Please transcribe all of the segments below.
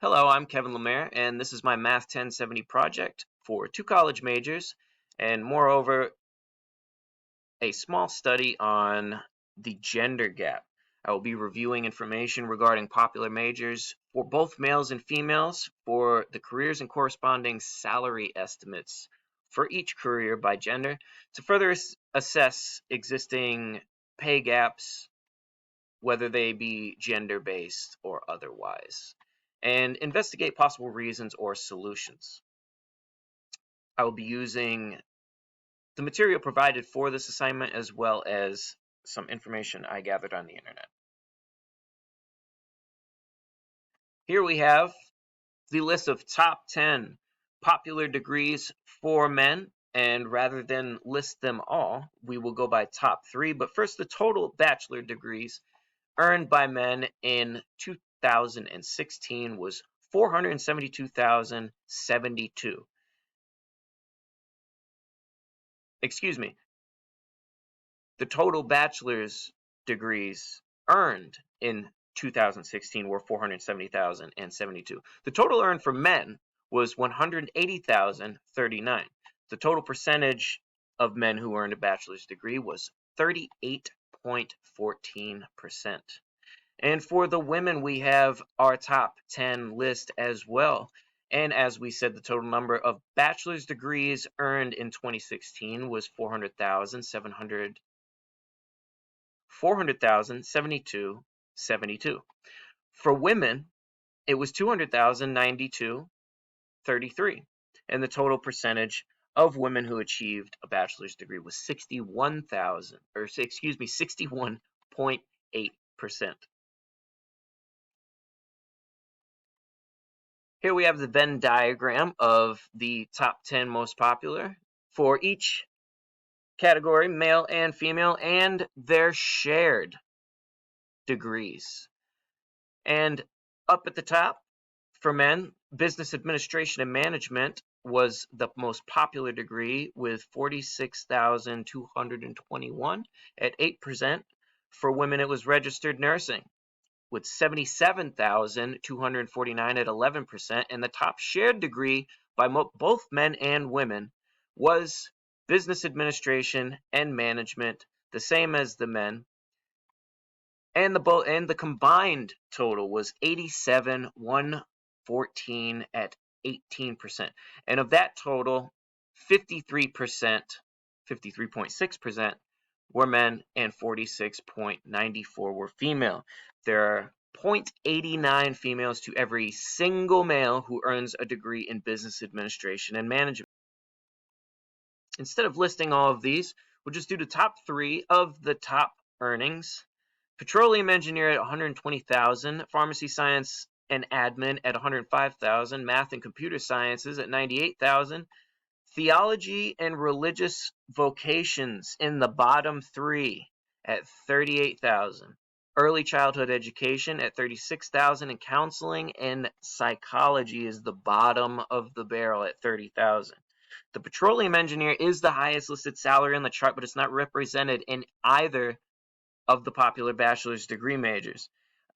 Hello, I'm Kevin Lemaire, and this is my Math 1070 project for 2 college majors, and moreover, a small study on the gender gap. I will be reviewing information regarding popular majors for both males and females for the careers and corresponding salary estimates for each career by gender to further assess existing pay gaps, whether they be gender-based or otherwise, and investigate possible reasons or solutions. I will be using the material provided for this assignment as well as some information I gathered on the internet. Here we have the list of top 10 popular degrees for men, and rather than list them all, we will go by top 3. But first, the total bachelor degrees earned by men in 2016 was 472,072. Excuse me. The total bachelor's degrees earned in 2016 were 470,072. The total earned for men was 180,039. The total percentage of men who earned a bachelor's degree was 38.14%. And for the women, we have our top 10 list as well. And as we said, the total number of bachelor's degrees earned in 2016 was 400,072. For women, it was 200,092.33. And the total percentage of women who achieved a bachelor's degree was 61.8%. Here we have the Venn diagram of the top 10 most popular for each category, male and female, and their shared degrees. And up at the top, for men, business administration and management was the most popular degree with 46,221 at 8%. For women, it was registered nursing with 77,249 at 11%, and the top shared degree by both men and women was business administration and management, the same as the men. And the combined total was 87,114 at 18%. And of that total, 53.6% were men, and 46.94 were female. There are 0.89 females to every single male who earns a degree in business administration and management. Instead of listing all of these, we'll just do the top 3 of the top earnings. Petroleum engineer at 120,000, pharmacy science and admin at 105,000, math and computer sciences at 98,000, theology and religious vocations in the bottom 3 at 38,000. Early childhood education at 36,000, and counseling and psychology is the bottom of the barrel at 30,000. The petroleum engineer is the highest listed salary on the chart, but it's not represented in either of the popular bachelor's degree majors.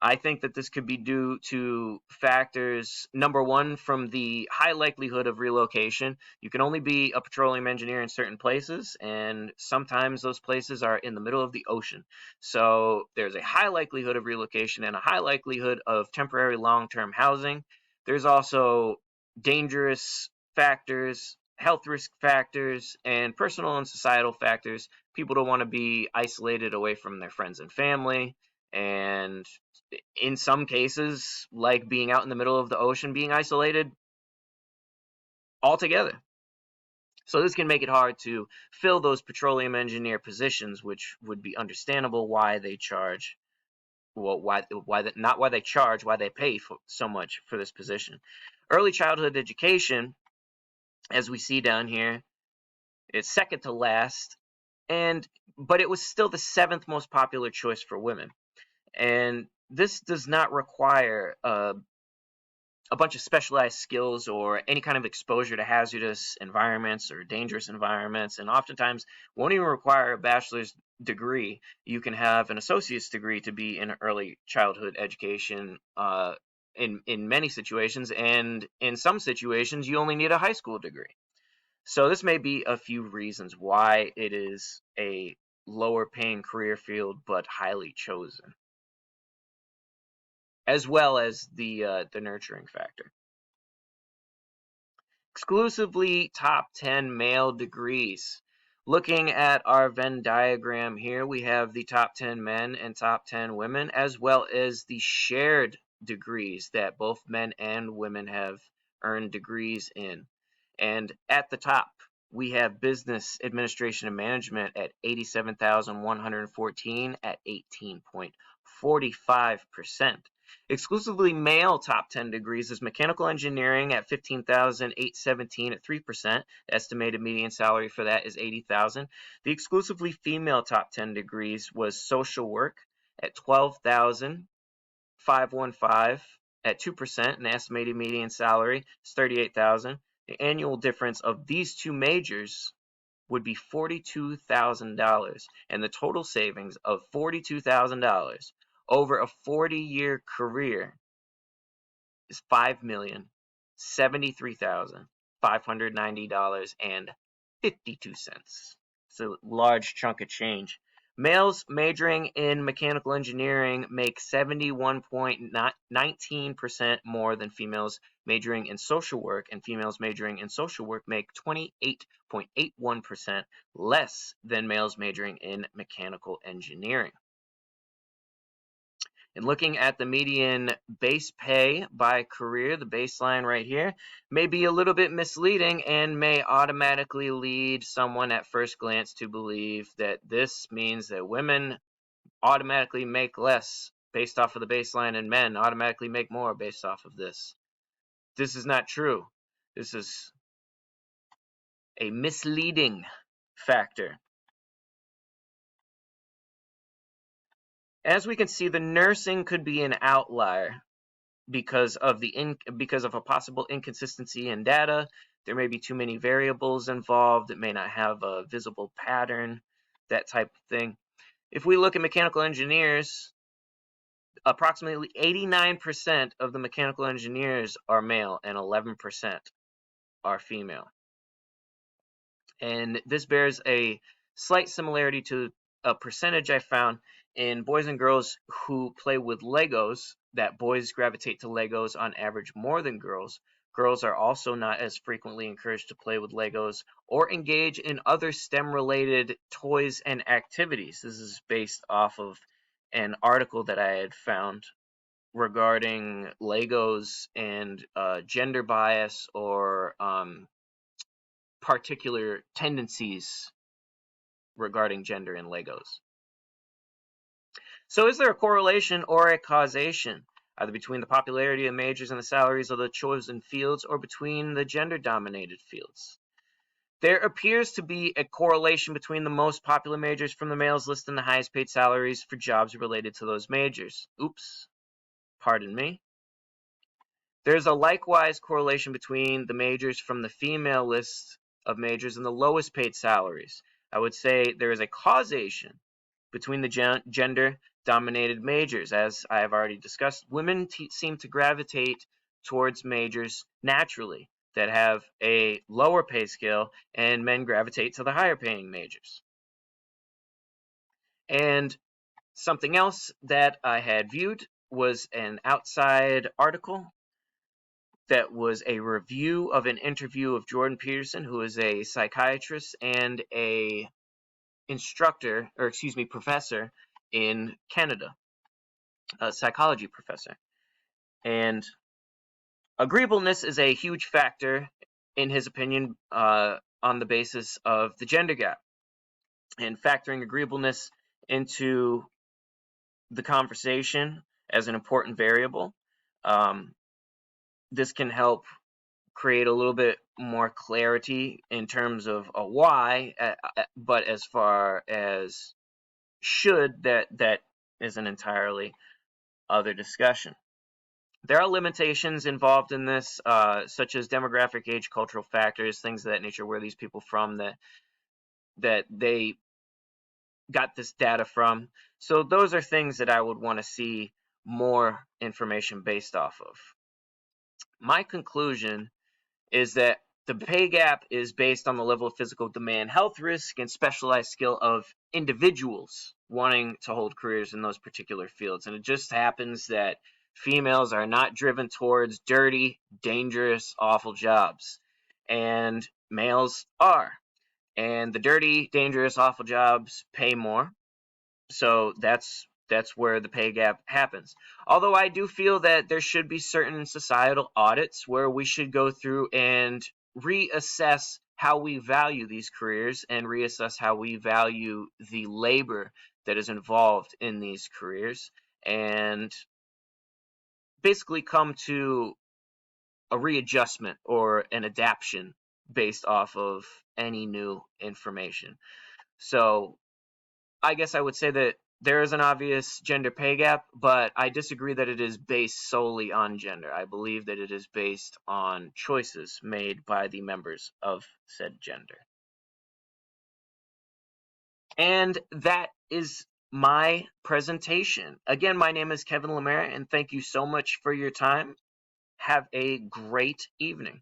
I think that this could be due to factors, number one, from the high likelihood of relocation. You can only be a petroleum engineer in certain places, and sometimes those places are in the middle of the ocean. So there's a high likelihood of relocation and a high likelihood of temporary long-term housing. There's also dangerous factors, health risk factors, and personal and societal factors. People don't want to be isolated away from their friends and family, and in some cases, like being out in the middle of the ocean, being isolated altogether. So this can make it hard to fill those petroleum engineer positions, which would be understandable why they charge, well, why they pay so much for this position. Early childhood education, as we see down here, is second to last, but it was still the 7th most popular choice for women. And this does not require a bunch of specialized skills or any kind of exposure to hazardous environments or dangerous environments, and oftentimes won't even require a bachelor's degree. You can have an associate's degree to be in early childhood education in many situations, and in some situations you only need a high school degree. So this may be a few reasons why it is a lower paying career field but highly chosen, as well as the nurturing factor. Exclusively top 10 male degrees. Looking at our Venn diagram here, we have the top 10 men and top 10 women, as well as the shared degrees that both men and women have earned degrees in. And at the top, we have business administration and management at 87,114 at 18.45%. Exclusively male top 10 degrees is mechanical engineering at 15,817 at 3%. Estimated median salary for that is 80,000. The exclusively female top 10 degrees was social work at 12,515 at 2%, and the estimated median salary is 38,000. The annual difference of these two majors would be $42,000, and the total savings of $42,000 over a 40-year career is $5,073,590.52. It's a large chunk of change. Males majoring in mechanical engineering make 71.19% more than females majoring in social work, and females majoring in social work make 28.81% less than males majoring in mechanical engineering. And looking at the median base pay by career, the baseline right here, may be a little bit misleading and may automatically lead someone at first glance to believe that this means that women automatically make less based off of the baseline and men automatically make more based off of this. This is not true. This is a misleading factor. As we can see, the nursing could be an outlier because of a possible inconsistency in data. There may be too many variables involved. It may not have a visible pattern, that type of thing. If we look at mechanical engineers, approximately 89% of the mechanical engineers are male and 11% are female. And this bears a slight similarity to a percentage I found in boys and girls who play with Legos, that boys gravitate to Legos on average more than girls. Girls are also not as frequently encouraged to play with Legos or engage in other STEM-related toys and activities. This is based off of an article that I had found regarding Legos and gender bias or particular tendencies regarding gender in Legos. So is there a correlation or a causation, either between the popularity of majors and the salaries of the chosen fields, or between the gender-dominated fields? There appears to be a correlation between the most popular majors from the males listing the highest paid salaries for jobs related to those majors. Oops, pardon me. There's a likewise correlation between the majors from the female list of majors and the lowest paid salaries. I would say there is a causation between the gender-dominated majors. As I have already discussed, women seem to gravitate towards majors naturally that have a lower pay scale, and men gravitate to the higher paying majors. And something else that I had viewed was an outside article that was a review of an interview of Jordan Peterson, who is a psychiatrist and a professor in Canada, a psychology professor. And agreeableness is a huge factor, in his opinion, on the basis of the gender gap. And factoring agreeableness into the conversation as an important variable, this can help create a little bit more clarity in terms of a why, but as far as should, that is an entirely other discussion. There are limitations involved in this, such as demographic, age, cultural factors, things of that nature. Where these people from that they got this data from. So those are things that I would want to see more information based off of. My conclusion is that the pay gap is based on the level of physical demand, health risk, and specialized skill of individuals wanting to hold careers in those particular fields. And it just happens that females are not driven towards dirty, dangerous, awful jobs, and males are. And the dirty, dangerous, awful jobs pay more, so that's where the pay gap happens. Although I do feel that there should be certain societal audits where we should go through and reassess how we value these careers and reassess how we value the labor that is involved in these careers, and basically come to a readjustment or an adaptation based off of any new information. So I guess I would say that there is an obvious gender pay gap, but I disagree that it is based solely on gender. I believe that it is based on choices made by the members of said gender. And that is my presentation. Again, my name is Kevin Lemare, and thank you so much for your time. Have a great evening.